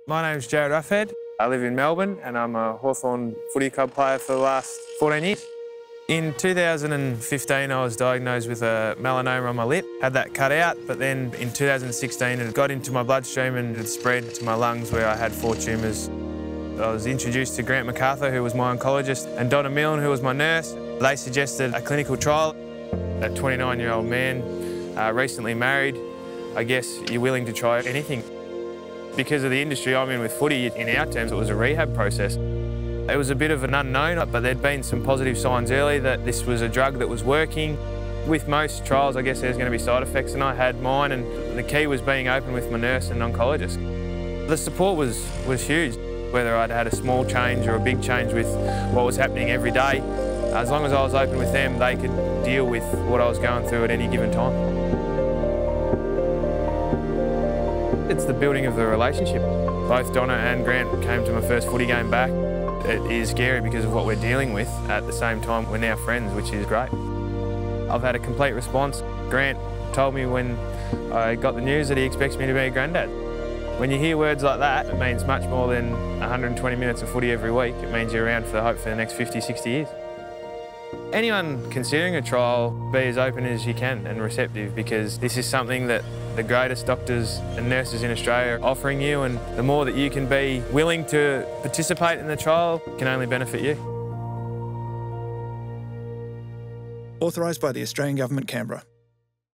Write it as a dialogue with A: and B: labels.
A: My name's Jarryd. I live in Melbourne and I'm a Hawthorn footy club player for the last 14 years. In 2015 I was diagnosed with a melanoma on my lip, had that cut out, but then in 2016 it got into my bloodstream and it spread to my lungs where I had 4 tumours. I was introduced to Grant MacArthur, who was my oncologist, and Donna Milne, who was my nurse. They suggested a clinical trial. A 29-year-old man, recently married, I guess you're willing to try anything. Because of the industry I'm in with footy, in our terms, it was a rehab process. It was a bit of an unknown, but there'd been some positive signs early that this was a drug that was working. With most trials, I guess there's going to be side effects, and I had mine, and the key was being open with my nurse and oncologist. The support was huge. Whether I'd had a small change or a big change with what was happening every day, as long as I was open with them, they could deal with what I was going through at any given time. It's the building of the relationship. Both Donna and Grant came to my first footy game back. It is scary because of what we're dealing with. At the same time, we're now friends, which is great. I've had a complete response. Grant told me when I got the news that he expects me to be a granddad. When you hear words like that, it means much more than 120 minutes of footy every week. It means you're around for the next 50, 60 years. Anyone considering a trial, be as open as you can and receptive, because this is something that the greatest doctors and nurses in Australia are offering you, and the more that you can be willing to participate in the trial can only benefit you.
B: Authorised by the Australian Government, Canberra.